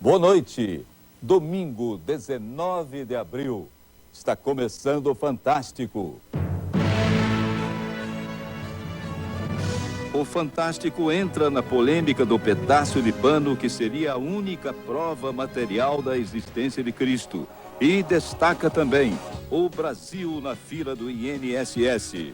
Boa noite. Domingo, 19 de abril. Está começando o Fantástico. O Fantástico entra na polêmica do pedaço de pano que seria a única prova material da existência de Cristo. E destaca também o Brasil na fila do INSS,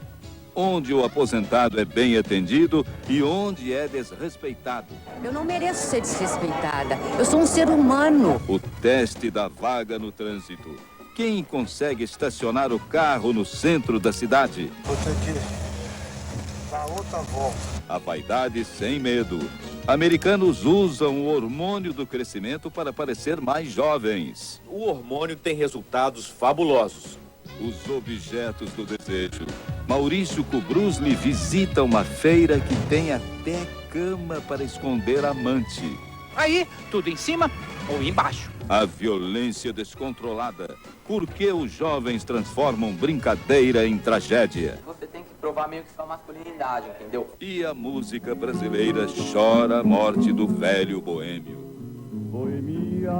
onde o aposentado é bem atendido e onde é desrespeitado. Eu não mereço ser desrespeitada. Eu sou um ser humano. O teste da vaga no trânsito. Quem consegue estacionar o carro no centro da cidade? Vou ter que dar outra volta. A vaidade sem medo. Americanos usam o hormônio do crescimento para parecer mais jovens. O hormônio tem resultados fabulosos. Os objetos do desejo. Maurício Kubrusli visita uma feira que tem até cama para esconder amante. Aí, tudo em cima ou embaixo. A violência descontrolada. Por que os jovens transformam brincadeira em tragédia? Você tem que provar meio que sua masculinidade, entendeu? E a música brasileira chora a morte do velho boêmio. Boemia,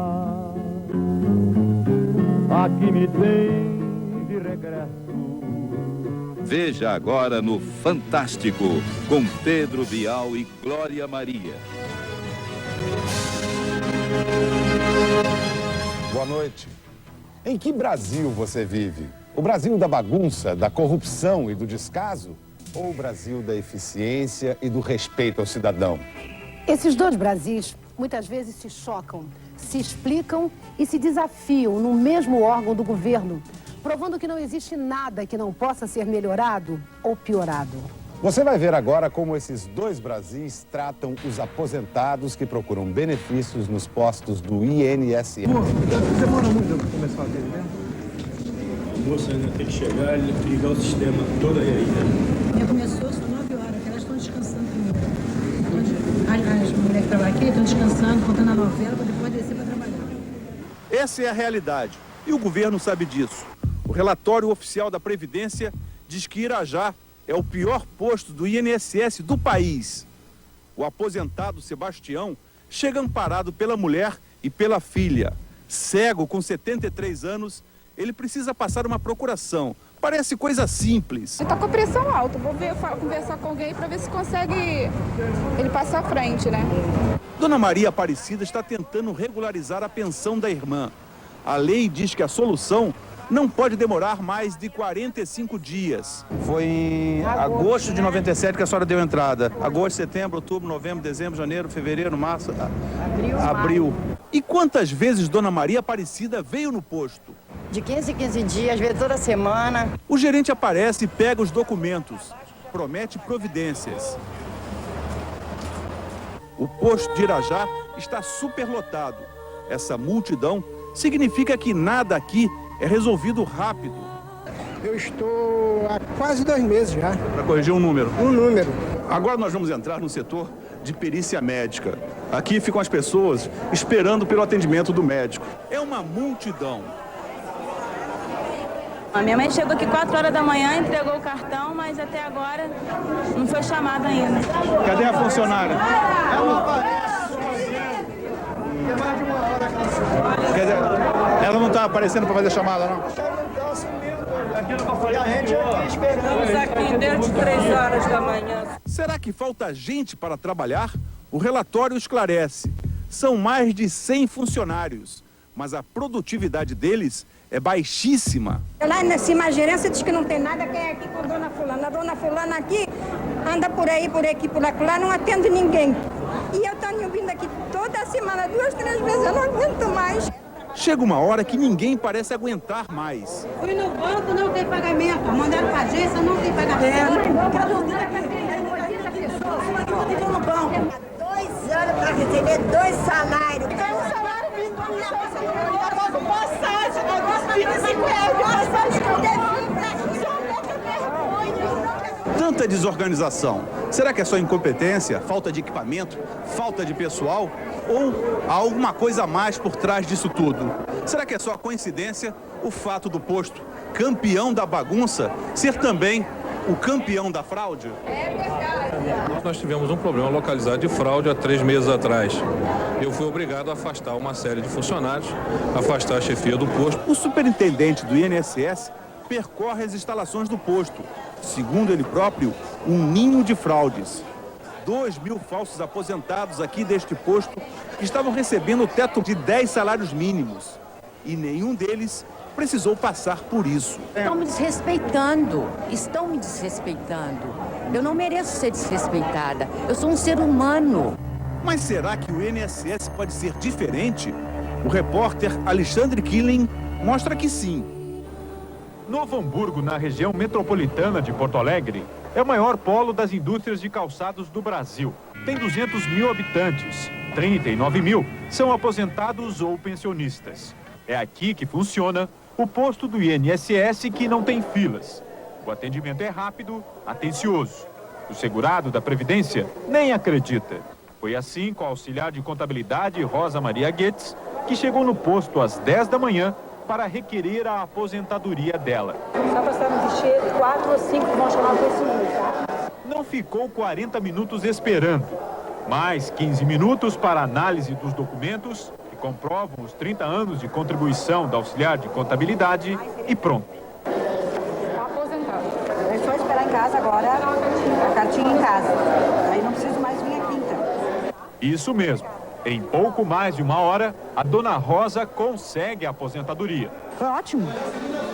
aqui me tem de regresso. Veja agora no Fantástico, com Pedro Bial e Glória Maria. Boa noite. Em que Brasil você vive? O Brasil da bagunça, da corrupção e do descaso? Ou o Brasil da eficiência e do respeito ao cidadão? Esses dois Brasis muitas vezes se chocam, se explicam e se desafiam no mesmo órgão do governo, provando que não existe nada que não possa ser melhorado ou piorado. Você vai ver agora como esses dois Brasis tratam os aposentados que procuram benefícios nos postos do INSS. Demora muito para começar a ver, né? Moça, ainda tem que chegar e ligar o sistema toda aí, né? Já começou, são 9 horas, que elas estão descansando primeiro. As mulheres que trabalham aqui estão descansando, contando a novela, para depois descer para trabalhar. Essa é a realidade. E o governo sabe disso. O relatório oficial da Previdência diz que Irajá é o pior posto do INSS do país. O aposentado Sebastião chega amparado pela mulher e pela filha. Cego, com 73 anos, ele precisa passar uma procuração. Parece coisa simples. Ele tá com a pressão alta. Vou conversar com alguém para ver se consegue ele passar à frente, né? Dona Maria Aparecida está tentando regularizar a pensão da irmã. A lei diz que a solução não pode demorar mais de 45 dias. Foi em agosto de 97 que a senhora deu entrada. Agosto, setembro, outubro, novembro, dezembro, janeiro, fevereiro, março, abril. E quantas vezes Dona Maria Aparecida veio no posto? De 15 em 15 dias, às vezes toda semana. O gerente aparece e pega os documentos. Promete providências. O posto de Irajá está superlotado. Essa multidão significa que nada aqui é resolvido rápido. Eu estou há quase 2 meses já. Para corrigir um número. Um número. Agora nós vamos entrar no setor de perícia médica. Aqui ficam as pessoas esperando pelo atendimento do médico. É uma multidão. A minha mãe chegou aqui 4 horas da manhã, entregou o cartão, mas até agora não foi chamada ainda. Cadê a funcionária? Ela aparece. Quer dizer, ela não está aparecendo para fazer chamada, não? E a gente aqui esperando. Estamos aqui desde 3 horas da manhã. Será que falta gente para trabalhar? O relatório esclarece. São mais de 100 funcionários, mas a produtividade deles é baixíssima. Lá em cima a gerência diz que não tem nada, quem é aqui com a dona fulana. A dona fulana aqui anda por aí, por aqui, por lá, não atende ninguém. E eu tenho vindo aqui toda semana, 2, 3 vezes, eu não aguento mais. Chega uma hora que ninguém parece aguentar mais. Fui no banco, não tem pagamento. Mandaram para a agência, não tem pagamento. Estou no banco. Há 2 anos para receber 2 salários. Tem um salário mínimo, eu pago passagem, eu pago 25 reais de passagem que eu devo. Tanta desorganização. Será que é só incompetência, falta de equipamento, falta de pessoal? Ou há alguma coisa a mais por trás disso tudo? Será que é só coincidência o fato do posto campeão da bagunça ser também o campeão da fraude? Nós tivemos um problema localizado de fraude há 3 meses atrás. Eu fui obrigado a afastar uma série de funcionários, afastar a chefia do posto. O superintendente do INSS percorre as instalações do posto. Segundo ele próprio, um ninho de fraudes. 2.000 falsos aposentados aqui deste posto estavam recebendo o teto de 10 salários mínimos. E nenhum deles precisou passar por isso. Estão me desrespeitando. Estão me desrespeitando. Eu não mereço ser desrespeitada. Eu sou um ser humano. Mas será que o INSS pode ser diferente? O repórter Alexandre Killing mostra que sim. Novo Hamburgo, na região metropolitana de Porto Alegre, é o maior polo das indústrias de calçados do Brasil. Tem 200 mil habitantes. 39 mil são aposentados ou pensionistas. É aqui que funciona o posto do INSS, que não tem filas. O atendimento é rápido, atencioso. O segurado da Previdência nem acredita. Foi assim com a auxiliar de contabilidade Rosa Maria Goetz, que chegou no posto às 10 da manhã para requerer a aposentadoria dela. Só para você não vestir 4 ou 5 que vão chamar o pensionista. Não ficou 40 minutos esperando. Mais 15 minutos para análise dos documentos que comprovam os 30 anos de contribuição da auxiliar de contabilidade e pronto. Aposentado. É só esperar em casa agora, a cartinha em casa. Aí não preciso mais vir aqui então. Isso mesmo. Em pouco mais de 1 hora, a dona Rosa consegue a aposentadoria. Foi ótimo.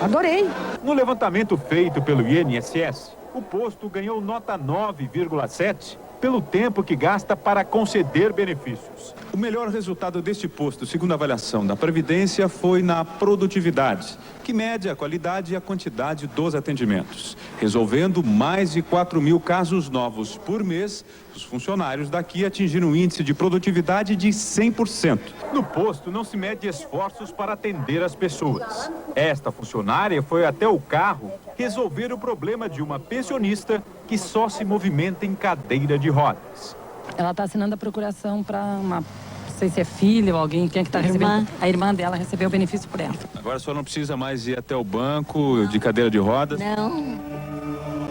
Adorei. No levantamento feito pelo INSS, o posto ganhou nota 9,7 pelo tempo que gasta para conceder benefícios. O melhor resultado deste posto, segundo a avaliação da Previdência, foi na produtividade, que mede a qualidade e a quantidade dos atendimentos. Resolvendo mais de 4.000 casos novos por mês, os funcionários daqui atingiram um índice de produtividade de 100%. No posto não se mede esforços para atender as pessoas. Esta funcionária foi até o carro resolver o problema de uma pensionista que só se movimenta em cadeira de rodas. Ela está assinando a procuração para uma, não sei se é filha ou alguém, quem é que está recebendo. A irmã dela recebeu o benefício por ela. Agora a senhora não precisa mais ir até o banco de cadeira de rodas? Não.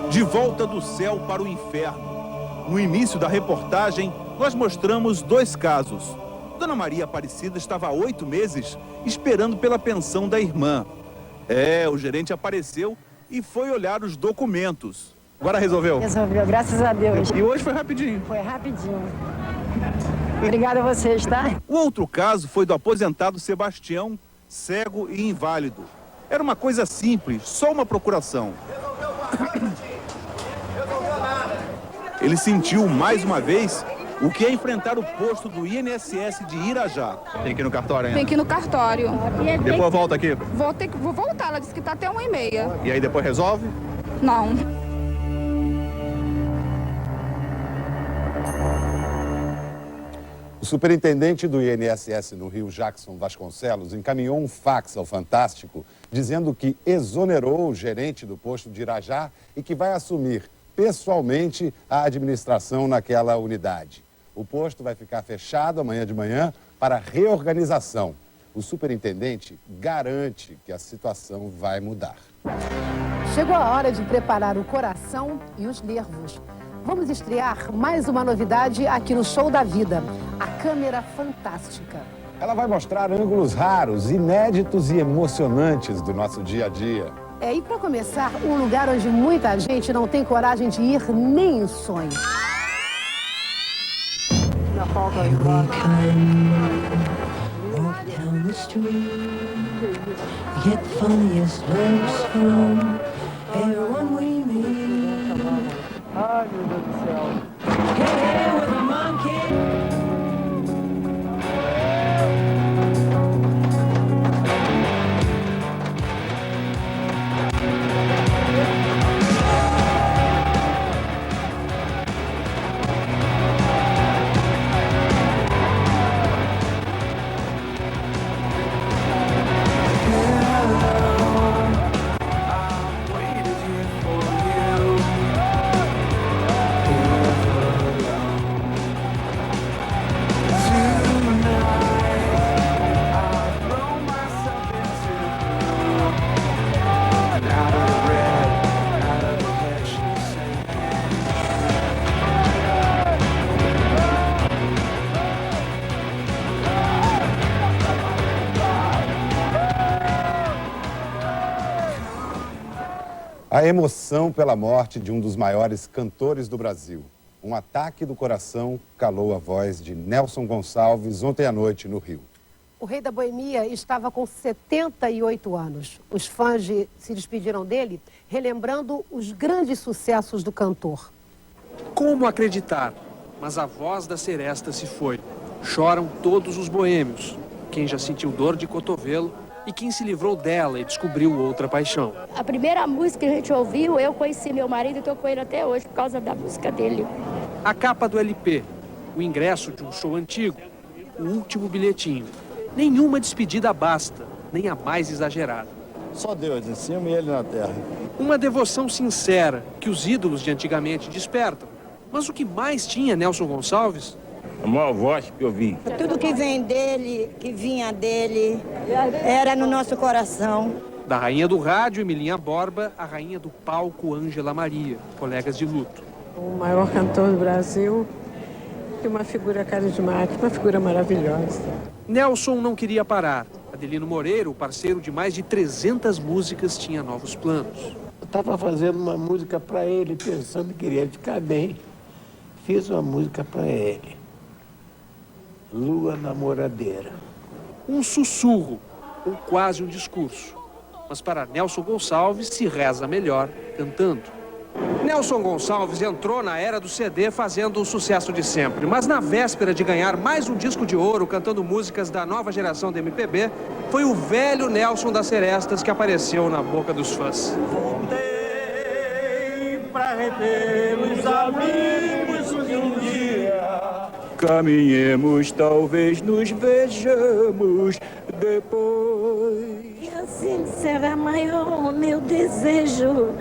De volta do céu para o inferno. No início da reportagem, nós mostramos 2 casos. Dona Maria Aparecida estava há 8 meses esperando pela pensão da irmã. O gerente apareceu e foi olhar os documentos. Agora resolveu? Resolveu, graças a Deus. E hoje foi rapidinho. Foi rapidinho. Obrigada a vocês, tá? O outro caso foi do aposentado Sebastião, cego e inválido. Era uma coisa simples, só uma procuração. Ele sentiu mais uma vez o que é enfrentar o posto do INSS de Irajá. Tem que ir no cartório ainda? Tem que ir no cartório. Depois volta aqui? Vou voltar, ela disse que tá até 1h30. E aí depois resolve? Não. O superintendente do INSS no Rio, Jackson Vasconcelos, encaminhou um fax ao Fantástico dizendo que exonerou o gerente do posto de Irajá e que vai assumir pessoalmente a administração naquela unidade. O posto vai ficar fechado amanhã de manhã para reorganização. O superintendente garante que a situação vai mudar. Chegou a hora de preparar o coração e os nervos. Vamos estrear mais uma novidade aqui no Show da Vida, a câmera fantástica. Ela vai mostrar ângulos raros, inéditos e emocionantes do nosso dia a dia. E para começar, um lugar onde muita gente não tem coragem de ir nem em sonho. Ai, meu Deus do céu. A emoção pela morte de um dos maiores cantores do Brasil. Um ataque do coração calou a voz de Nelson Gonçalves ontem à noite no Rio. O rei da boemia estava com 78 anos. Os fãs se despediram dele, relembrando os grandes sucessos do cantor. Como acreditar? Mas a voz da Seresta se foi. Choram todos os boêmios. Quem já sentiu dor de cotovelo e quem se livrou dela e descobriu outra paixão. A primeira música que a gente ouviu, eu conheci meu marido e estou com ele até hoje por causa da música dele. A capa do LP, o ingresso de um show antigo, o último bilhetinho. Nenhuma despedida basta, nem a mais exagerada. Só Deus em cima e ele na terra. Uma devoção sincera que os ídolos de antigamente despertam. Mas o que mais tinha Nelson Gonçalves? A maior voz que eu vi. Tudo que vem dele, que vinha dele, era no nosso coração. Da rainha do rádio, Emilinha Borba, a rainha do palco, Ângela Maria, colegas de luto. O maior cantor do Brasil e uma figura carismática, uma figura maravilhosa. Nelson não queria parar. Adelino Moreira, o parceiro de mais de 300 músicas, tinha novos planos. Eu estava fazendo uma música para ele, pensando que iria ficar bem. Fiz uma música para ele. Lua Namoradeira. Um sussurro, ou quase um discurso. Mas para Nelson Gonçalves se reza melhor cantando. Nelson Gonçalves entrou na era do CD fazendo o sucesso de sempre. Mas na véspera de ganhar mais um disco de ouro cantando músicas da nova geração da MPB, foi o velho Nelson das Serestas que apareceu na boca dos fãs. Voltei pra rever os amigos de um dia. Caminhemos, talvez nos vejamos depois. E assim será maior o meu desejo,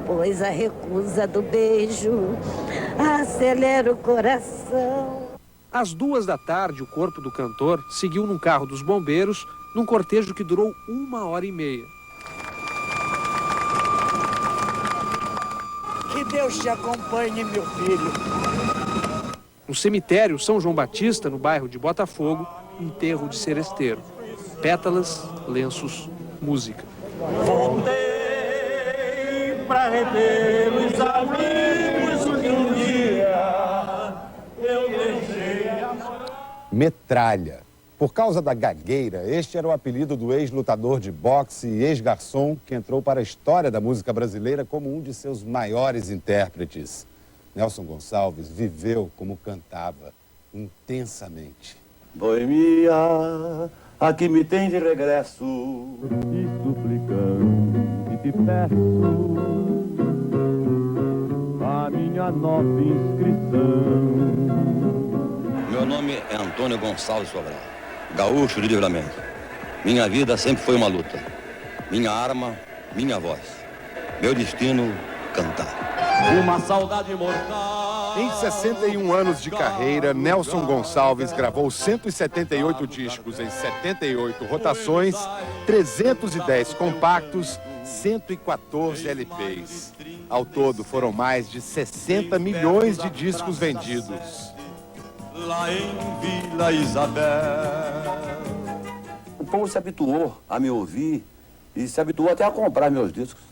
pois a recusa do beijo acelera o coração. Às 2h, o corpo do cantor seguiu num carro dos bombeiros, num cortejo que durou 1h30. Que Deus te acompanhe, meu filho. No cemitério São João Batista, no bairro de Botafogo, enterro de seresteiro. Pétalas, lenços, música. Voltei pra rever os amigos de um dia. Eu deixei a... Metralha. Por causa da gagueira, este era o apelido do ex-lutador de boxe e ex-garçom que entrou para a história da música brasileira como um de seus maiores intérpretes. Nelson Gonçalves viveu como cantava, intensamente. Boemia, aqui me tem de regresso. E suplicando te peço a minha nova inscrição. Meu nome é Antônio Gonçalves Sobral, gaúcho de Livramento. Minha vida sempre foi uma luta. Minha arma, minha voz. Meu destino, cantar. Uma saudade mortal. Em 61 anos de carreira, Nelson Gonçalves gravou 178 discos em 78 rotações, 310 compactos, 114 LPs. Ao todo, foram mais de 60 milhões de discos vendidos. Lá em Vila Isabel. O povo se habituou a me ouvir e se habituou até a comprar meus discos.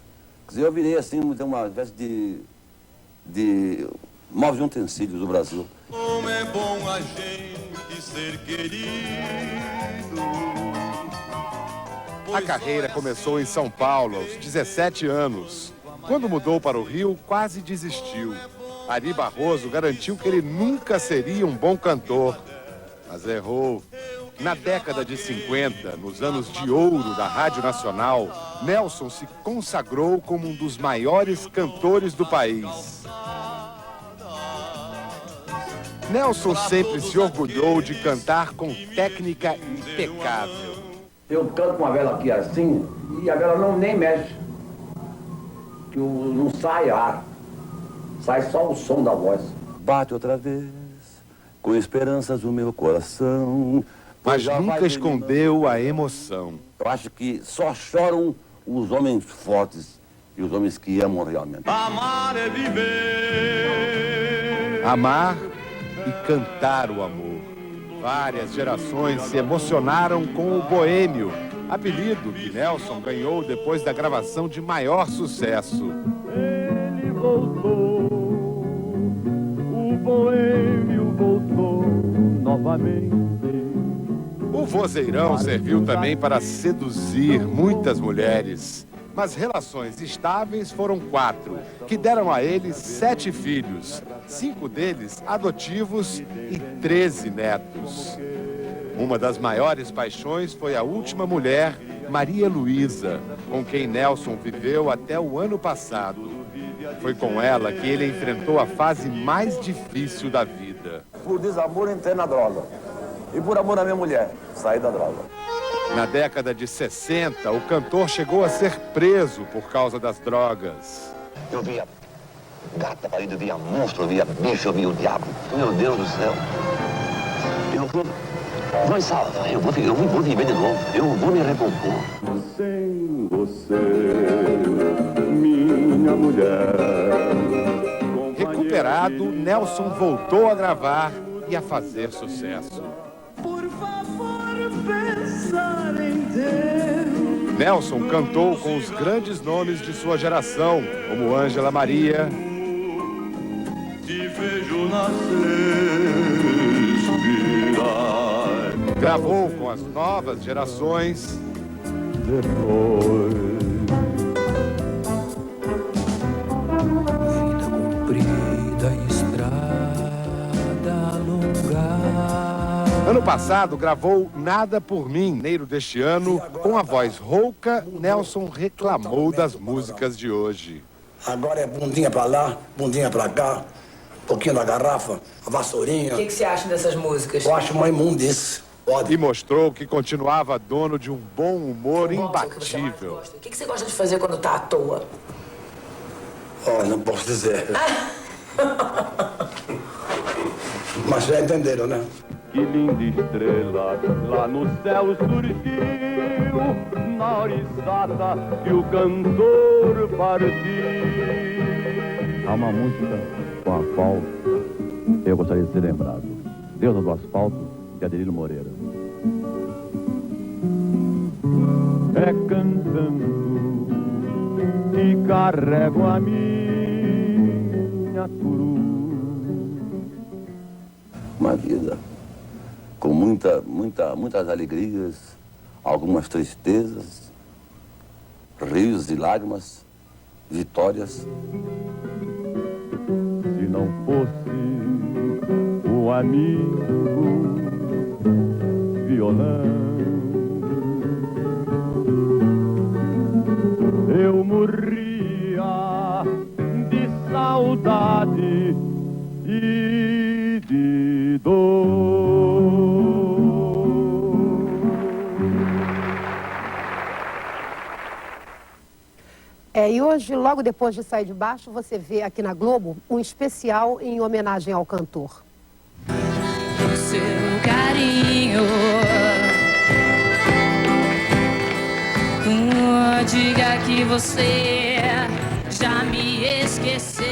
Quer dizer, eu virei assim, uma espécie de móveis de utensílios do Brasil. Como é bom a gente ser querido. A carreira começou em São Paulo aos 17 anos. Quando mudou para o Rio, quase desistiu. Ari Barroso garantiu que ele nunca seria um bom cantor, mas errou. Na década de 50, nos anos de ouro da Rádio Nacional, Nelson se consagrou como um dos maiores cantores do país. Nelson sempre se orgulhou de cantar com técnica impecável. Eu canto com a vela aqui assim e a vela nem mexe. Não sai ar. Sai só o som da voz. Bate outra vez, com esperanças o meu coração. Mas nunca escondeu a emoção. Eu acho que só choram os homens fortes e os homens que amam realmente. Amar é viver. Amar e cantar o amor. Várias gerações se emocionaram com o boêmio apelido que Nelson ganhou depois da gravação de maior sucesso. Ele voltou, o boêmio voltou novamente. O vozeirão serviu também para seduzir muitas mulheres. Mas relações estáveis foram 4, que deram a ele 7 filhos, 5 deles adotivos e 13 netos. Uma das maiores paixões foi a última mulher, Maria Luísa, com quem Nelson viveu até o ano passado. Foi com ela que ele enfrentou a fase mais difícil da vida. Por desamor, entrei na droga. E por amor à minha mulher, saí da droga. Na década de 60, o cantor chegou a ser preso por causa das drogas. Eu via gata parida, eu via monstro, eu via bicho, eu via o diabo. Meu Deus do céu. Eu vou salvar, eu vou viver de novo, eu vou me recompor. Sem você, minha mulher. Recuperado, Nelson voltou a gravar e a fazer sucesso. Por favor, pensar em Deus. Nelson cantou com os grandes nomes de sua geração, como Ângela Maria. Te vejo nascer, respirar. Gravou com as novas gerações. Depois. Vida comprida, estrada longa. Ano passado, gravou Nada por Mim. Em janeiro deste ano, com a voz rouca, Nelson reclamou das músicas de hoje. Agora é bundinha pra lá, bundinha pra cá, um pouquinho da garrafa, a vassourinha. O que você acha dessas músicas? Eu acho uma imundice. E mostrou que continuava dono de um bom humor imbatível. O que você gosta de fazer quando tá à toa? Oh, não posso dizer. Mas já entenderam, né? Que linda estrela lá no céu surgiu, na hora exata que o cantor partiu. Há uma música com a qual eu gostaria de ser lembrado. Deusa do Asfalto, de Adelino Moreira. É cantando que carrego a minha cruz. Uma vida com muitas alegrias, algumas tristezas, rios de lágrimas, vitórias. Se não fosse o amigo violão, eu morria de saudade e de dor. E hoje, logo depois de Sair de Baixo, você vê aqui na Globo um especial em homenagem ao cantor. Seu carinho, diga que você já me esqueceu.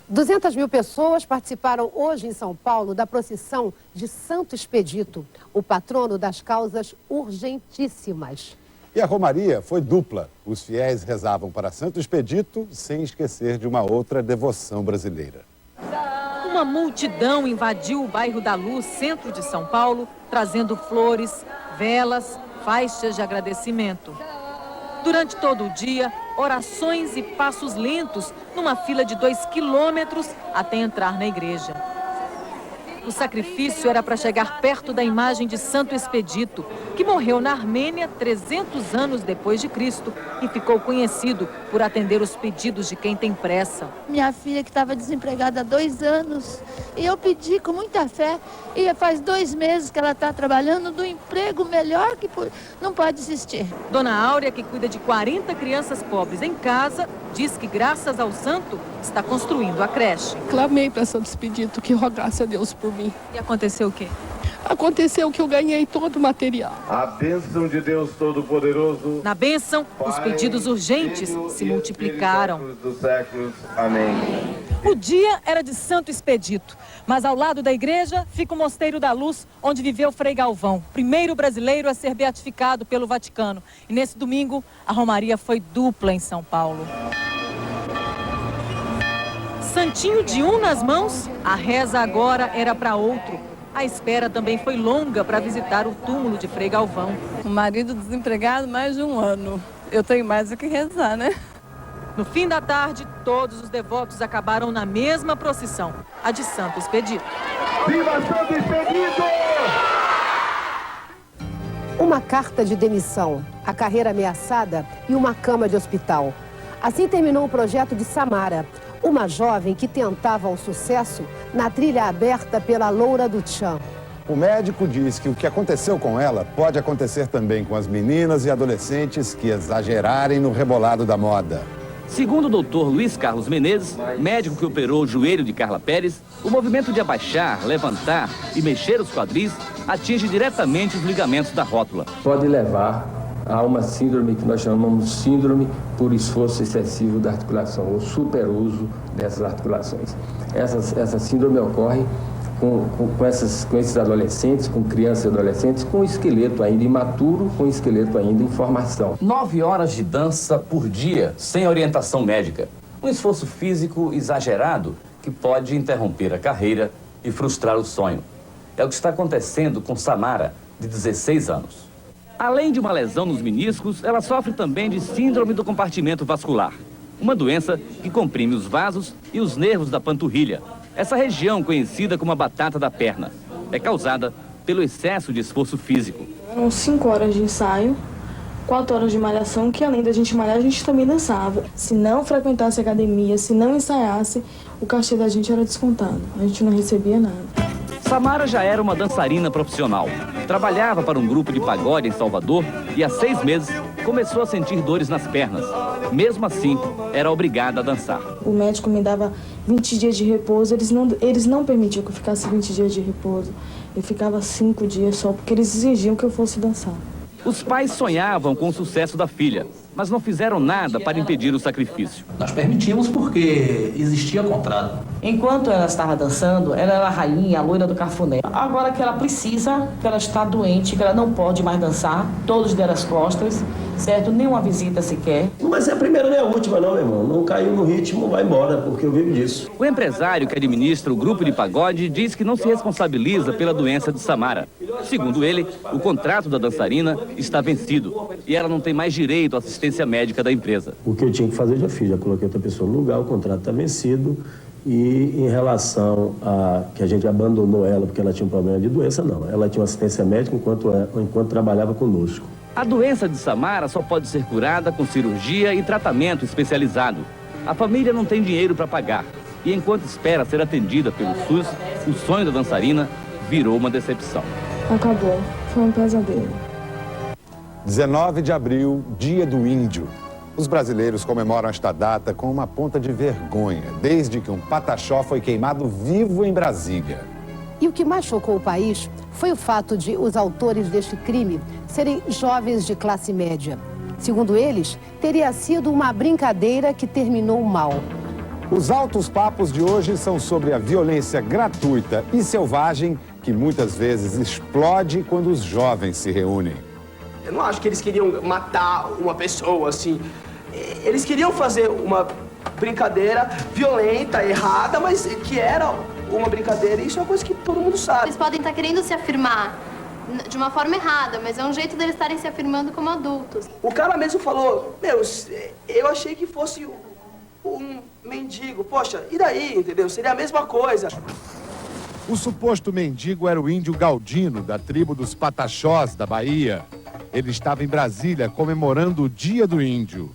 200 mil pessoas participaram hoje em São Paulo da procissão de Santo Expedito, o patrono das causas urgentíssimas. E a romaria foi dupla. Os fiéis rezavam para Santo Expedito, sem esquecer de uma outra devoção brasileira. Uma multidão invadiu o bairro da Luz, centro de São Paulo, trazendo flores, velas, faixas de agradecimento. Durante todo o dia, orações e passos lentos numa fila de 2 quilômetros até entrar na igreja. O sacrifício era para chegar perto da imagem de Santo Expedito, que morreu na Armênia 300 anos depois de Cristo e ficou conhecido por atender os pedidos de quem tem pressa. Minha filha que estava desempregada há 2 anos e eu pedi com muita fé e faz 2 meses que ela está trabalhando do emprego melhor que não pode existir. Dona Áurea, que cuida de 40 crianças pobres em casa, diz que graças ao santo está construindo a creche. Clamei para Santo Expedito que rogasse a Deus por mim. E aconteceu o quê? Aconteceu que eu ganhei todo o material. A bênção de Deus Todo-Poderoso. Na bênção, os pedidos urgentes se multiplicaram. Dos séculos. Amém. O dia era de Santo Expedito, mas ao lado da igreja fica o Mosteiro da Luz, onde viveu Frei Galvão, primeiro brasileiro a ser beatificado pelo Vaticano. E nesse domingo, a romaria foi dupla em São Paulo. Santinho de um nas mãos, a reza agora era para outro. A espera também foi longa para visitar o túmulo de Frei Galvão. O marido desempregado mais de um ano. Eu tenho mais o que rezar, né? No fim da tarde, todos os devotos acabaram na mesma procissão, a de Santo Expedito. Viva Santo Expedito! Uma carta de demissão, a carreira ameaçada e uma cama de hospital. Assim terminou o projeto de Samara, uma jovem que tentava o sucesso na trilha aberta pela Loura do Tchan. O médico diz que o que aconteceu com ela pode acontecer também com as meninas e adolescentes que exagerarem no rebolado da moda. Segundo o doutor Luiz Carlos Menezes, médico que operou o joelho de Carla Pérez, o movimento de abaixar, levantar e mexer os quadris atinge diretamente os ligamentos da rótula. Pode levar a uma síndrome que nós chamamos síndrome por esforço excessivo da articulação, ou superuso dessas articulações. Essa síndrome ocorre com esses adolescentes, com crianças e adolescentes, com esqueleto ainda imaturo, com esqueleto ainda em formação. 9 horas de dança por dia, sem orientação médica. Um esforço físico exagerado que pode interromper a carreira e frustrar o sonho. É o que está acontecendo com Samara, de 16 anos. Além de uma lesão nos meniscos, ela sofre também de síndrome do compartimento vascular. Uma doença que comprime os vasos e os nervos da panturrilha. Essa região, conhecida como a batata da perna, é causada pelo excesso de esforço físico. Eram 5 horas de ensaio, 4 horas de malhação, que além da gente malhar, a gente também dançava. Se não frequentasse academia, se não ensaiasse, o cachê da gente era descontado. A gente não recebia nada. Samara já era uma dançarina profissional. Trabalhava para um grupo de pagode em Salvador e há 6 meses começou a sentir dores nas pernas. Mesmo assim, era obrigada a dançar. O médico me dava 20 dias de repouso, eles não permitiam que eu ficasse 20 dias de repouso. Eu ficava 5 dias só, porque eles exigiam que eu fosse dançar. Os pais sonhavam com o sucesso da filha, mas não fizeram nada para impedir o sacrifício. Nós permitimos porque existia contrato. Enquanto ela estava dançando, ela era a rainha, a loira do cafuné. Agora que ela precisa, que ela está doente, que ela não pode mais dançar, todos deram as costas, certo? Nenhuma visita sequer. Mas é a primeira nem a última não, meu irmão. Não caiu no ritmo, vai embora, porque eu vivo disso. O empresário que administra o grupo de pagode diz que não se responsabiliza pela doença de Samara. Segundo ele, o contrato da dançarina está vencido e ela não tem mais direito à assistência médica da empresa. O que eu tinha que fazer, já fiz. Já coloquei outra pessoa no lugar, o contrato está vencido. E em relação a que a gente abandonou ela porque ela tinha um problema de doença, não. Ela tinha uma assistência médica enquanto trabalhava conosco. A doença de Samara só pode ser curada com cirurgia e tratamento especializado. A família não tem dinheiro para pagar. E enquanto espera ser atendida pelo SUS, o sonho da dançarina virou uma decepção. Acabou. Foi um pesadelo. 19 de abril, Dia do Índio. Os brasileiros comemoram esta data com uma ponta de vergonha, desde que um pataxó foi queimado vivo em Brasília. E o que mais chocou o país foi o fato de os autores deste crime serem jovens de classe média. Segundo eles, teria sido uma brincadeira que terminou mal. Os altos papos de hoje são sobre a violência gratuita e selvagem que muitas vezes explode quando os jovens se reúnem. Eu não acho que eles queriam matar uma pessoa, assim. Eles queriam fazer uma brincadeira violenta, errada, mas que era uma brincadeira. E isso é uma coisa que todo mundo sabe. Eles podem estar querendo se afirmar de uma forma errada, mas é um jeito deles estarem se afirmando como adultos. O cara mesmo falou, meu, eu achei que fosse um mendigo. Poxa, e daí, entendeu? Seria a mesma coisa. O suposto mendigo era o índio Galdino, da tribo dos Pataxós, da Bahia. Ele estava em Brasília comemorando o Dia do Índio.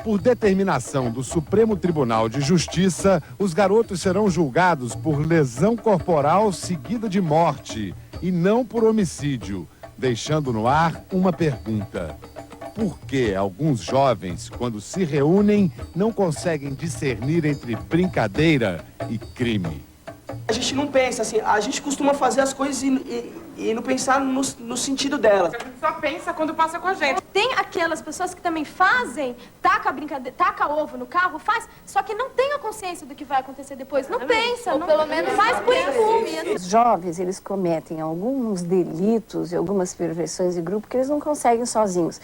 Por determinação do Supremo Tribunal de Justiça, os garotos serão julgados por lesão corporal seguida de morte e não por homicídio, deixando no ar uma pergunta. Por que alguns jovens, quando se reúnem, não conseguem discernir entre brincadeira e crime? gente não pensa, assim, a gente costuma fazer as coisas e não pensar no sentido delas. A gente só pensa quando passa com a gente. Tem aquelas pessoas que também fazem, taca ovo no carro, faz, só que não tem a consciência do que vai acontecer depois. Não pensa, não, pelo menos faz por impulso. Os jovens, eles cometem alguns delitos e algumas perversões de grupo que eles não conseguem sozinhos.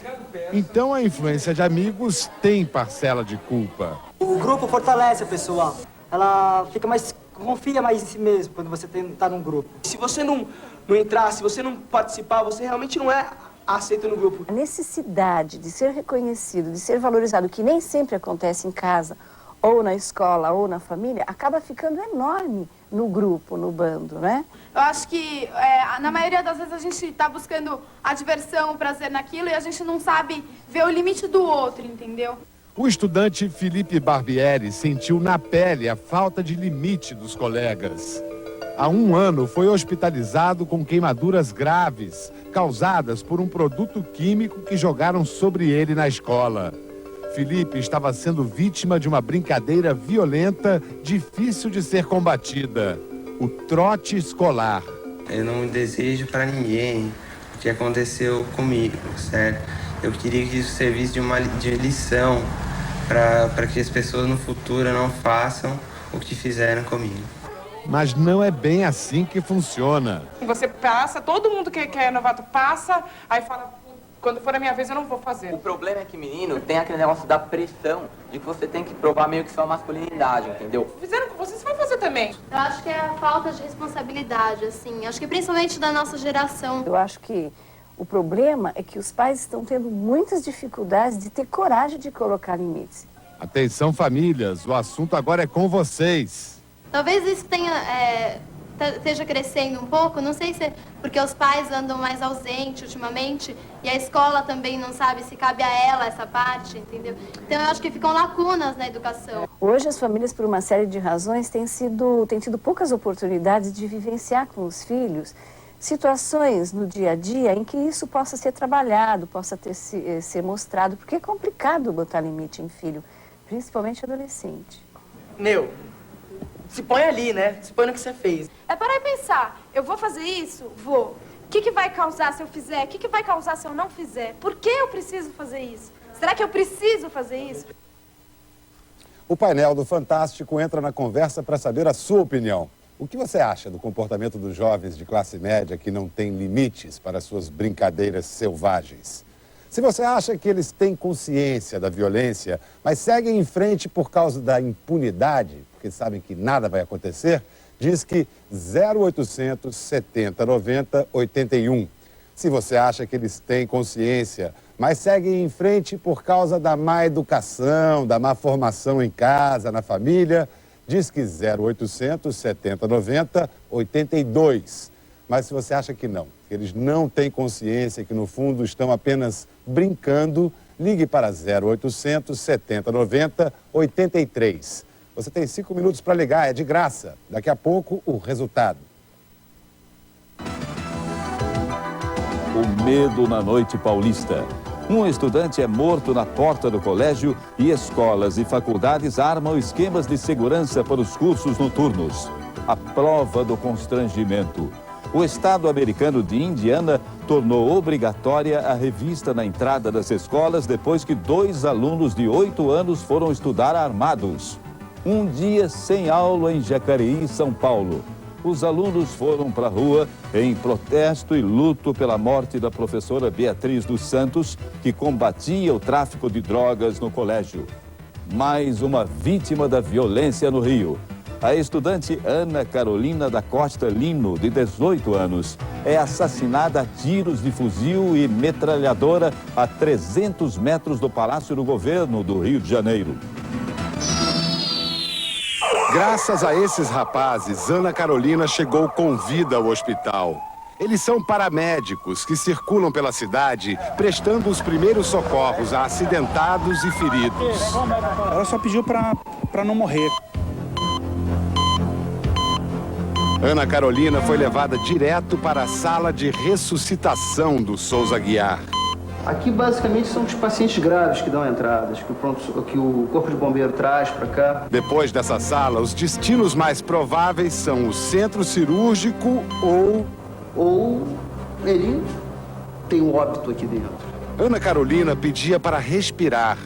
Então a influência de amigos tem parcela de culpa. O grupo fortalece a pessoa. Ela confia mais em si mesmo quando você está num grupo. Se você não entrar, se você não participar, você realmente não é aceito no grupo. A necessidade de ser reconhecido, de ser valorizado, que nem sempre acontece em casa, ou na escola, ou na família, acaba ficando enorme no grupo, no bando, né? Eu acho que, na maioria das vezes, a gente está buscando a diversão, o prazer naquilo, e a gente não sabe ver o limite do outro, entendeu? O estudante Felipe Barbieri sentiu na pele a falta de limite dos colegas. Há 1 ano foi hospitalizado com queimaduras graves, causadas por um produto químico que jogaram sobre ele na escola. Felipe estava sendo vítima de uma brincadeira violenta, difícil de ser combatida: o trote escolar. Eu não desejo para ninguém o que aconteceu comigo, certo? Eu queria que isso servisse de lição para que as pessoas no futuro não façam o que fizeram comigo. Mas não é bem assim que funciona. Você passa, todo mundo que é novato passa, aí fala, quando for a minha vez eu não vou fazer. O problema é que menino tem aquele negócio da pressão, de que você tem que provar meio que sua masculinidade, entendeu? Fizeram com você, você vai fazer também. Eu acho que é a falta de responsabilidade, assim. Acho que principalmente da nossa geração. Eu acho que o problema é que os pais estão tendo muitas dificuldades de ter coragem de colocar limites. Atenção, famílias, o assunto agora é com vocês. Talvez isso esteja crescendo um pouco, não sei se é porque os pais andam mais ausentes ultimamente e a escola também não sabe se cabe a ela essa parte, entendeu? Então eu acho que ficam lacunas na educação. Hoje as famílias, por uma série de razões, têm tido poucas oportunidades de vivenciar com os filhos situações no dia a dia em que isso possa ser trabalhado, possa ser mostrado, porque é complicado botar limite em filho, principalmente adolescente. Se põe ali, né? Se põe no que você fez. É parar e pensar, eu vou fazer isso? Vou. O que vai causar se eu fizer? O que vai causar se eu não fizer? Por que eu preciso fazer isso? Será que eu preciso fazer isso? O painel do Fantástico entra na conversa para saber a sua opinião. O que você acha do comportamento dos jovens de classe média que não têm limites para suas brincadeiras selvagens? Se você acha que eles têm consciência da violência, mas seguem em frente por causa da impunidade, porque sabem que nada vai acontecer, diz que 0800 70 90 81. Se você acha que eles têm consciência, mas seguem em frente por causa da má educação, da má formação em casa, na família, diz que 0800 70 90 82. Mas se você acha que não, que eles não têm consciência, que no fundo estão apenas brincando, ligue para 0800 70 90 83. Você tem 5 minutos para ligar, é de graça. Daqui a pouco, o resultado. O medo na noite paulista. Um estudante é morto na porta do colégio e escolas e faculdades armam esquemas de segurança para os cursos noturnos. A prova do constrangimento. O estado americano de Indiana tornou obrigatória a revista na entrada das escolas depois que 2 alunos de 8 anos foram estudar armados. Um dia sem aula em Jacareí, São Paulo. Os alunos foram para a rua em protesto e luto pela morte da professora Beatriz dos Santos, que combatia o tráfico de drogas no colégio. Mais uma vítima da violência no Rio. A estudante Ana Carolina da Costa Lino, de 18 anos, é assassinada a tiros de fuzil e metralhadora a 300 metros do Palácio do Governo do Rio de Janeiro. Graças a esses rapazes, Ana Carolina chegou com vida ao hospital. Eles são paramédicos que circulam pela cidade prestando os primeiros socorros a acidentados e feridos. Ela só pediu para não morrer. Ana Carolina foi levada direto para a sala de ressuscitação do Souza Aguiar. Aqui, basicamente, são os pacientes graves que dão entradas, que o Corpo de Bombeiro traz para cá. Depois dessa sala, os destinos mais prováveis são o centro cirúrgico ou ele tem um óbito aqui dentro. Ana Carolina pedia para respirar.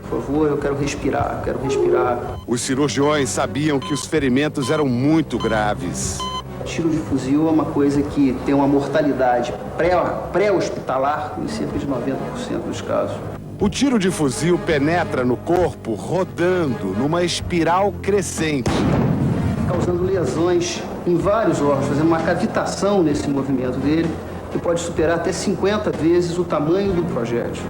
Por favor, eu quero respirar, Os cirurgiões sabiam que os ferimentos eram muito graves. Tiro de fuzil é uma coisa que tem uma mortalidade pré-hospitalar em cerca de 90% dos casos. O tiro de fuzil penetra no corpo rodando numa espiral crescente, causando lesões em vários órgãos, fazendo uma cavitação nesse movimento dele, que pode superar até 50 vezes o tamanho do projétil.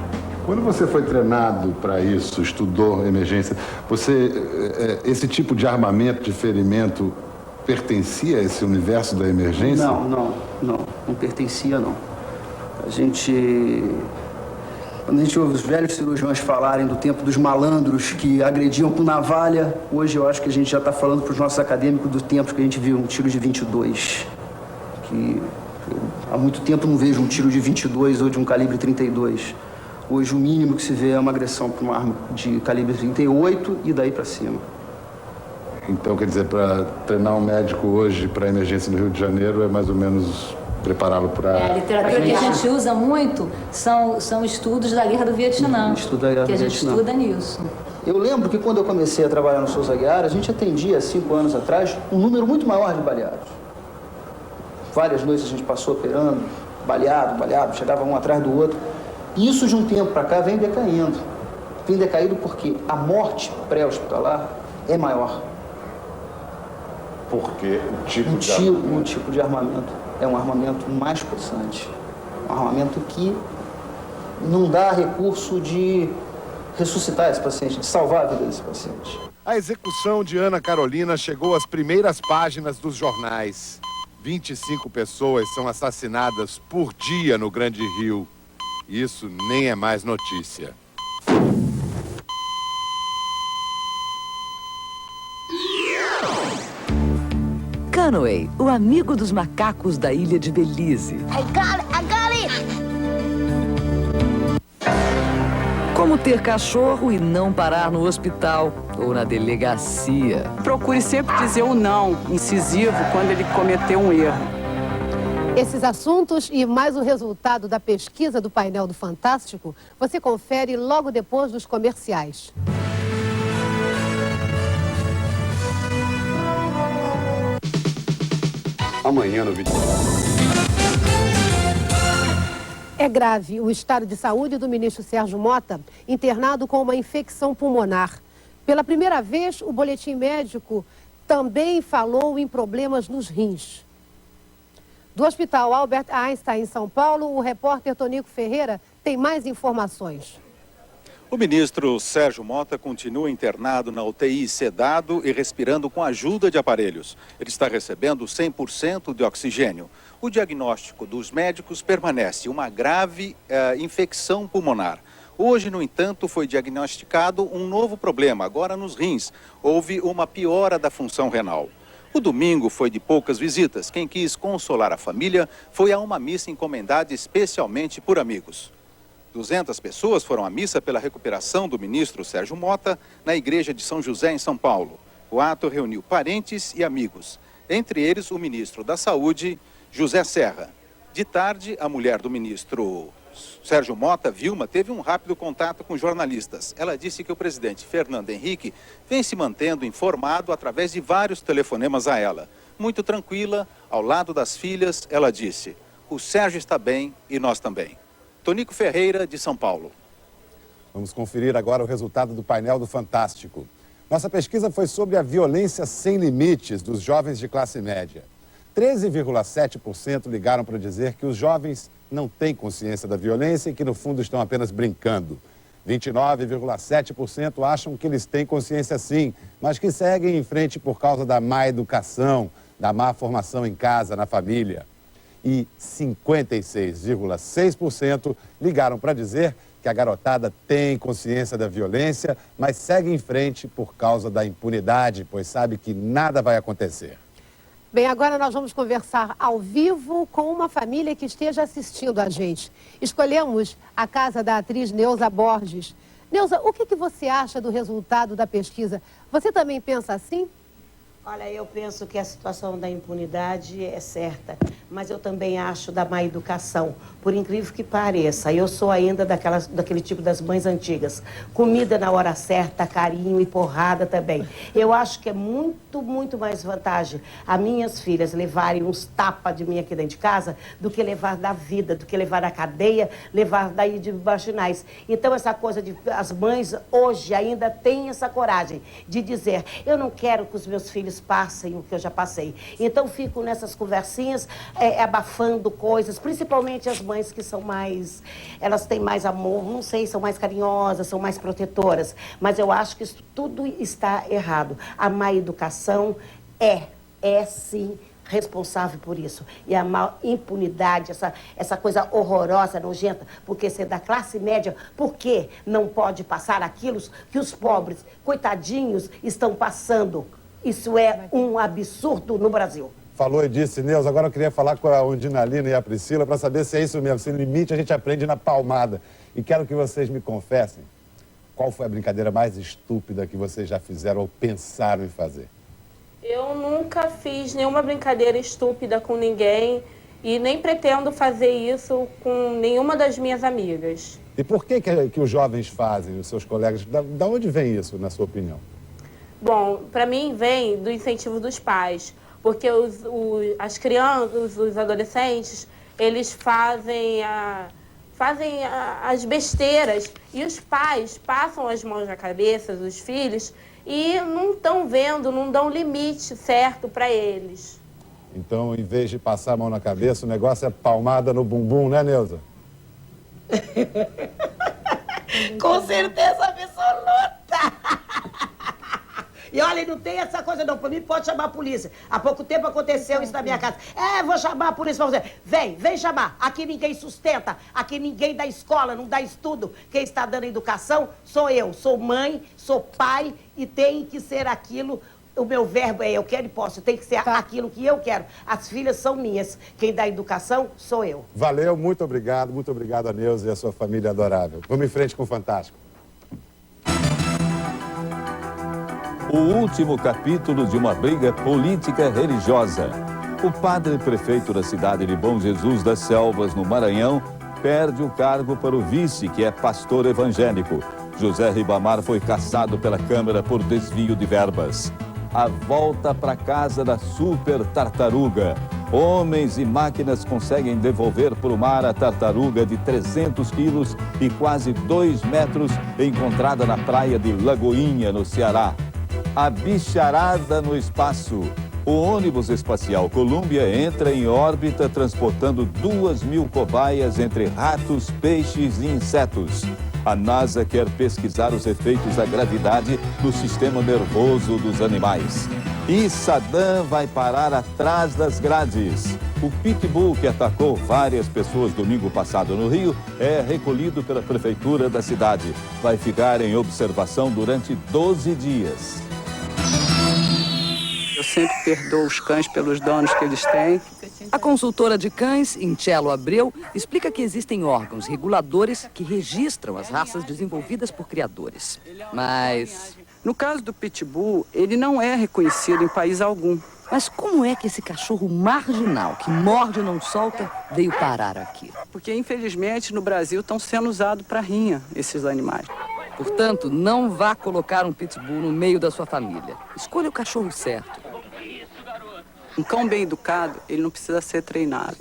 Quando você foi treinado para isso, estudou emergência, esse tipo de armamento, de ferimento, pertencia a esse universo da emergência? Não pertencia, não. Quando a gente ouve os velhos cirurgiões falarem do tempo dos malandros que agrediam com navalha, hoje eu acho que a gente já está falando para os nossos acadêmicos do tempo que a gente viu um tiro de 22. Que há muito tempo não vejo um tiro de 22 ou de um calibre 32. Hoje o mínimo que se vê é uma agressão para uma arma de calibre 38 e daí para cima. Então, quer dizer, para treinar um médico hoje para a emergência no Rio de Janeiro é mais ou menos prepará-lo para... A literatura que a gente usa muito são estudos da Guerra do Vietnã, que a gente estuda nisso. Eu lembro que quando eu comecei a trabalhar no Souza Aguiar, a gente atendia, há 5 anos atrás, um número muito maior de baleados. Várias noites a gente passou operando, baleado, chegava um atrás do outro. E isso de um tempo para cá vem decaindo. Vem decaído porque a morte pré-hospitalar é maior. Porque o tipo de armamento é um armamento mais possante. Um armamento que não dá recurso de ressuscitar esse paciente, de salvar a vida desse paciente. A execução de Ana Carolina chegou às primeiras páginas dos jornais. 25 pessoas são assassinadas por dia no Grande Rio. Isso nem é mais notícia. Canoe, o amigo dos macacos da ilha de Belize. I got it! Como ter cachorro e não parar no hospital ou na delegacia. Procure sempre dizer o não incisivo quando ele cometeu um erro. Esses assuntos e mais o resultado da pesquisa do painel do Fantástico, você confere logo depois dos comerciais. Amanhã no vídeo. É grave o estado de saúde do ministro Sérgio Mota, internado com uma infecção pulmonar. Pela primeira vez, o boletim médico também falou em problemas nos rins. Do Hospital Albert Einstein, em São Paulo, o repórter Tonico Ferreira tem mais informações. O ministro Sérgio Mota continua internado na UTI, sedado e respirando com a ajuda de aparelhos. Ele está recebendo 100% de oxigênio. O diagnóstico dos médicos permanece uma grave infecção pulmonar. Hoje, no entanto, foi diagnosticado um novo problema, agora nos rins. Houve uma piora da função renal. O domingo foi de poucas visitas. Quem quis consolar a família foi a uma missa encomendada especialmente por amigos. 200 pessoas foram à missa pela recuperação do ministro Sérgio Mota na igreja de São José, em São Paulo. O ato reuniu parentes e amigos, entre eles o ministro da Saúde, José Serra. De tarde, a mulher do ministro Sérgio Mota, Vilma, teve um rápido contato com jornalistas. Ela disse que o presidente Fernando Henrique vem se mantendo informado através de vários telefonemas a ela. Muito tranquila, ao lado das filhas, ela disse: o Sérgio está bem e nós também. Tonico Ferreira, de São Paulo. Vamos conferir agora o resultado do painel do Fantástico. Nossa pesquisa foi sobre a violência sem limites dos jovens de classe média. 13,7% ligaram para dizer que os jovens não têm consciência da violência e que, no fundo, estão apenas brincando. 29,7% acham que eles têm consciência sim, mas que seguem em frente por causa da má educação, da má formação em casa, na família. E 56,6% ligaram para dizer que a garotada tem consciência da violência, mas segue em frente por causa da impunidade, pois sabe que nada vai acontecer. Bem, agora nós vamos conversar ao vivo com uma família que esteja assistindo a gente. Escolhemos a casa da atriz Neuza Borges. Neuza, o que você acha do resultado da pesquisa? Você também pensa assim? Olha, eu penso que a situação da impunidade é certa, mas eu também acho da má educação, por incrível que pareça. Eu sou ainda daquele tipo das mães antigas. Comida na hora certa, carinho e porrada também. Eu acho que é muito, muito mais vantagem as minhas filhas levarem uns tapas de mim aqui dentro de casa do que levar da vida, do que levar da cadeia, levar daí de marginais. Então, essa coisa de as mães hoje ainda têm essa coragem de dizer: eu não quero que os meus filhos passem o que eu já passei. Então, fico nessas conversinhas, abafando coisas, principalmente as mães que são mais, elas têm mais amor, não sei, são mais carinhosas, são mais protetoras, mas eu acho que isso tudo está errado. A má educação é sim responsável por isso. E a má impunidade, essa coisa horrorosa, nojenta, porque ser da classe média, por que não pode passar aquilo que os pobres, coitadinhos, estão passando? Isso é um absurdo no Brasil. Falou e disse, Neuza. Agora eu queria falar com a Undinalina e a Priscila para saber se é isso mesmo. Se no limite a gente aprende na palmada. E quero que vocês me confessem qual foi a brincadeira mais estúpida que vocês já fizeram ou pensaram em fazer. Eu nunca fiz nenhuma brincadeira estúpida com ninguém e nem pretendo fazer isso com nenhuma das minhas amigas. E por que os jovens fazem, os seus colegas? Da onde vem isso, na sua opinião? Bom, para mim vem do incentivo dos pais, porque as crianças, os adolescentes, eles fazem as besteiras e os pais passam as mãos na cabeça dos filhos e não estão vendo, não dão limite certo para eles. Então, em vez de passar a mão na cabeça, o negócio é palmada no bumbum, né, Neuza? Com certeza absoluta! E olha, não tem essa coisa não, por mim pode chamar a polícia. Há pouco tempo aconteceu isso na minha casa. Vou chamar a polícia pra você. Vem chamar. Aqui ninguém sustenta, aqui ninguém dá escola, não dá estudo. Quem está dando educação sou eu, sou mãe, sou pai e tem que ser aquilo. O meu verbo é eu quero e posso, tem que ser aquilo que eu quero. As filhas são minhas, quem dá educação sou eu. Valeu, muito obrigado a Neuza e a sua família adorável. Vamos em frente com o Fantástico. O último capítulo de uma briga política religiosa. O padre prefeito da cidade de Bom Jesus das Selvas, no Maranhão, perde o cargo para o vice, que é pastor evangélico. José Ribamar foi cassado pela Câmara por desvio de verbas. A volta para casa da super tartaruga. Homens e máquinas conseguem devolver para o mar a tartaruga de 300 quilos e quase 2 metros, encontrada na praia de Lagoinha, no Ceará. A bicharada no espaço. O ônibus espacial Columbia entra em órbita transportando 2.000 cobaias entre ratos, peixes e insetos. A NASA quer pesquisar os efeitos da gravidade no sistema nervoso dos animais. E Saddam vai parar atrás das grades. O pitbull que atacou várias pessoas domingo passado no Rio é recolhido pela prefeitura da cidade. Vai ficar em observação durante 12 dias. Eu sempre perdoo os cães pelos donos que eles têm. A consultora de cães, Inchelo Abreu, explica que existem órgãos reguladores que registram as raças desenvolvidas por criadores. Mas, no caso do pitbull, ele não é reconhecido em país algum. Mas como é que esse cachorro marginal, que morde e não solta, veio parar aqui? Porque, infelizmente, no Brasil estão sendo usados para rinha esses animais. Portanto, não vá colocar um pitbull no meio da sua família. Escolha o cachorro certo. Um cão bem educado, ele não precisa ser treinado.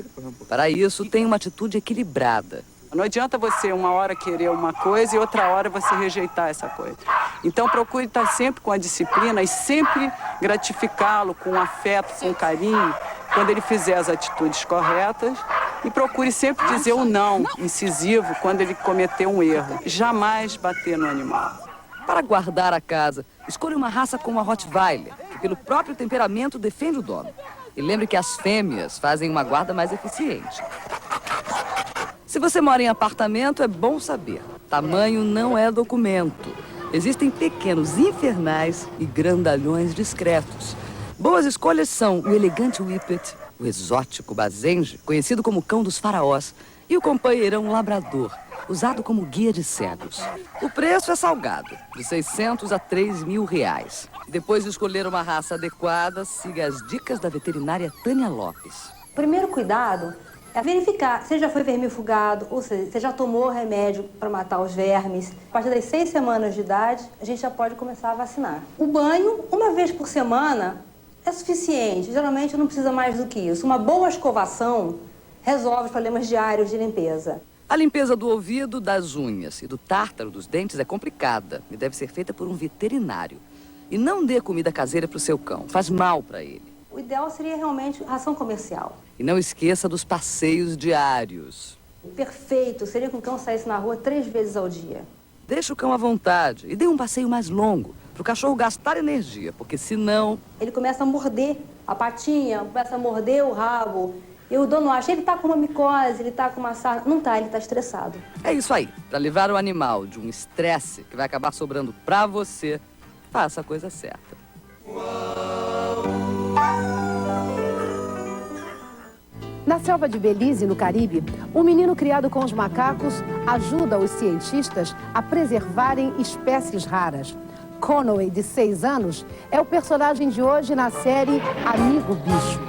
Para isso, tem uma atitude equilibrada. Não adianta você uma hora querer uma coisa e outra hora você rejeitar essa coisa. Então procure estar sempre com a disciplina e sempre gratificá-lo com afeto, com carinho, quando ele fizer as atitudes corretas. E procure sempre dizer o não incisivo quando ele cometer um erro. Jamais bater no animal. Para guardar a casa, escolha uma raça como a Rottweiler, que pelo próprio temperamento defende o dono. E lembre que as fêmeas fazem uma guarda mais eficiente. Se você mora em apartamento, é bom saber. Tamanho não é documento. Existem pequenos infernais e grandalhões discretos. Boas escolhas são o elegante Whippet, o exótico Bazenji, conhecido como cão dos faraós, e o companheirão labrador, usado como guia de cegos. O preço é salgado, de 600 a 3.000 reais. Depois de escolher uma raça adequada, siga as dicas da veterinária Tânia Lopes. O primeiro cuidado é verificar se já foi vermifugado, ou seja, se já tomou remédio para matar os vermes. A partir das 6 semanas de idade, a gente já pode começar a vacinar. O banho, uma vez por semana, é suficiente. Geralmente não precisa mais do que isso. Uma boa escovação resolve os problemas diários de limpeza. A limpeza do ouvido, das unhas e do tártaro dos dentes é complicada e deve ser feita por um veterinário. E não dê comida caseira para o seu cão, faz mal para ele. O ideal seria realmente ração comercial. E não esqueça dos passeios diários. O perfeito seria que o cão saísse na rua 3 vezes ao dia. Deixe o cão à vontade e dê um passeio mais longo, para o cachorro gastar energia, porque senão... Ele começa a morder a patinha, começa a morder o rabo. E o dono acha, ele tá com uma micose, ele tá com uma sarna. Não tá, ele tá estressado. É isso aí. Para livrar o animal de um estresse que vai acabar sobrando para você, faça a coisa certa. Na selva de Belize, no Caribe, um menino criado com os macacos ajuda os cientistas a preservarem espécies raras. Conway, de 6 anos, é o personagem de hoje na série Amigo Bicho.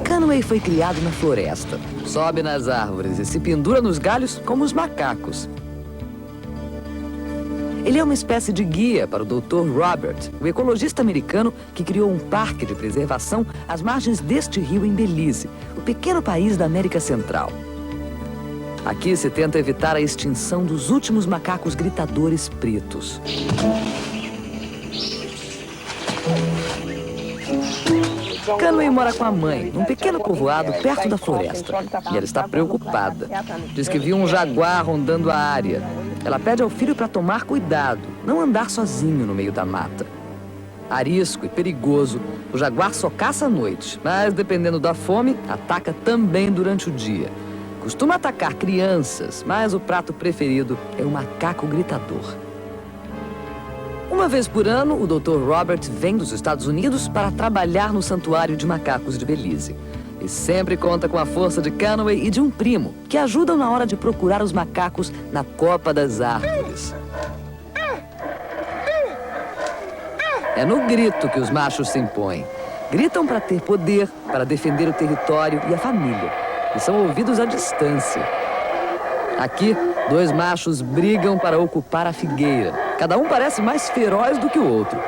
Conway foi criado na floresta. Sobe nas árvores e se pendura nos galhos como os macacos. Ele é uma espécie de guia para o Dr. Robert, o ecologista americano que criou um parque de preservação às margens deste rio em Belize, o pequeno país da América Central. Aqui se tenta evitar a extinção dos últimos macacos gritadores pretos. Conway mora com a mãe, num pequeno povoado perto da floresta. E ela está preocupada. Diz que viu um jaguar rondando a área. Ela pede ao filho para tomar cuidado, não andar sozinho no meio da mata. Arisco e perigoso, o jaguar só caça à noite, mas dependendo da fome, ataca também durante o dia. Costuma atacar crianças, mas o prato preferido é o macaco gritador. Uma vez por ano, o Dr. Robert vem dos Estados Unidos para trabalhar no Santuário de Macacos de Belize. E sempre conta com a força de Conway e de um primo, que ajudam na hora de procurar os macacos na copa das árvores. É no grito que os machos se impõem. Gritam para ter poder, para defender o território e a família. E são ouvidos à distância. Aqui, 2 machos brigam para ocupar a figueira. Cada um parece mais feroz do que o outro.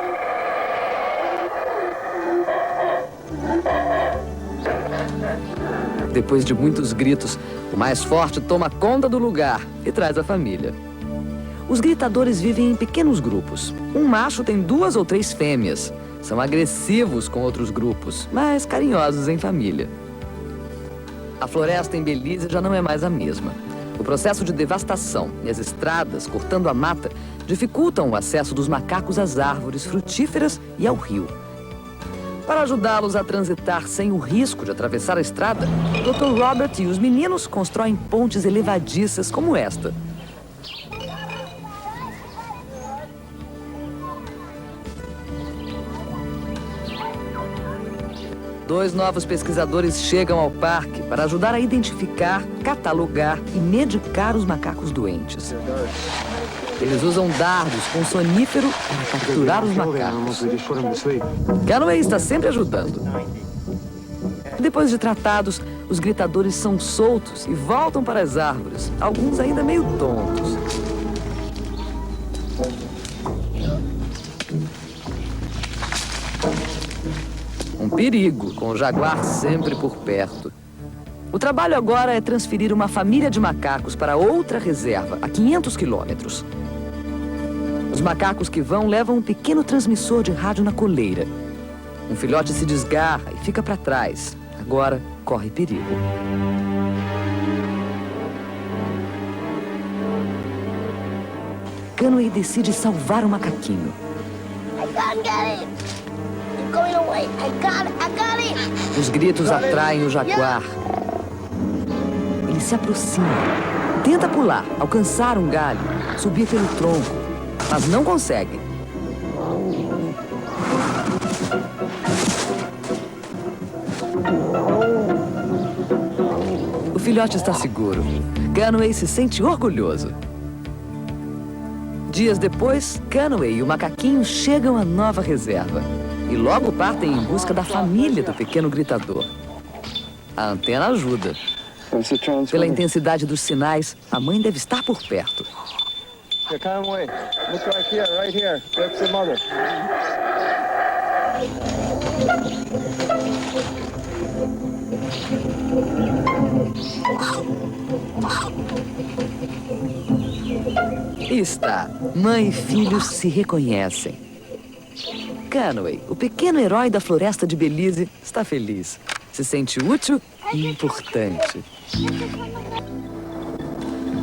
Depois de muitos gritos, o mais forte toma conta do lugar e traz a família. Os gritadores vivem em pequenos grupos. Um macho tem 2 ou 3 fêmeas. São agressivos com outros grupos, mas carinhosos em família. A floresta em Belize já não é mais a mesma. O processo de devastação e as estradas cortando a mata dificultam o acesso dos macacos às árvores frutíferas e ao rio. Para ajudá-los a transitar sem o risco de atravessar a estrada, o Dr. Robert e os meninos constroem pontes elevadiças como esta. Dois novos pesquisadores chegam ao parque para ajudar a identificar, catalogar e medicar os macacos doentes. Eles usam dardos com sonífero para capturar os macacos. Conway está sempre ajudando. Depois de tratados, os gritadores são soltos e voltam para as árvores, alguns ainda meio tontos. Um perigo, com o jaguar sempre por perto. O trabalho agora é transferir uma família de macacos para outra reserva, a 500 quilômetros. Os macacos que vão levam um pequeno transmissor de rádio na coleira. Um filhote se desgarra e fica para trás. Agora corre perigo. Conway decide salvar o macaquinho. Os gritos atraem o jaguar. Ele se aproxima. Tenta pular, alcançar um galho, subir pelo tronco, mas não consegue. filhote está seguro. Canway se sente orgulhoso. Dias depois, Canway e o macaquinho chegam à nova reserva e logo partem em busca da família do pequeno gritador. A antena ajuda. Pela intensidade dos sinais, a mãe deve estar por perto. Canway, look right here. That's the mother. E está. Mãe e filho se reconhecem. Canway, o pequeno herói da floresta de Belize, está feliz. Se sente útil e importante.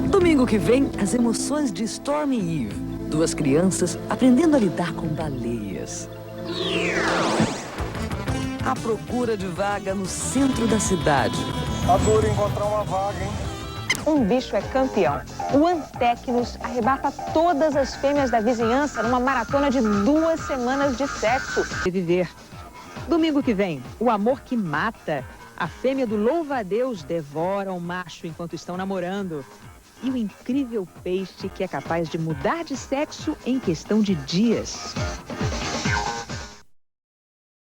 Domingo que vem, as emoções de Storm e Eve. Duas crianças aprendendo a lidar com baleias. À procura de vaga no centro da cidade. Tá duro encontrar uma vaga, hein? Um bicho é campeão. O Antecnus arrebata todas as fêmeas da vizinhança numa maratona de 2 semanas de sexo. Viver. Domingo que vem, o amor que mata. A fêmea do louva-a-Deus devora o macho enquanto estão namorando. E o incrível peixe que é capaz de mudar de sexo em questão de dias.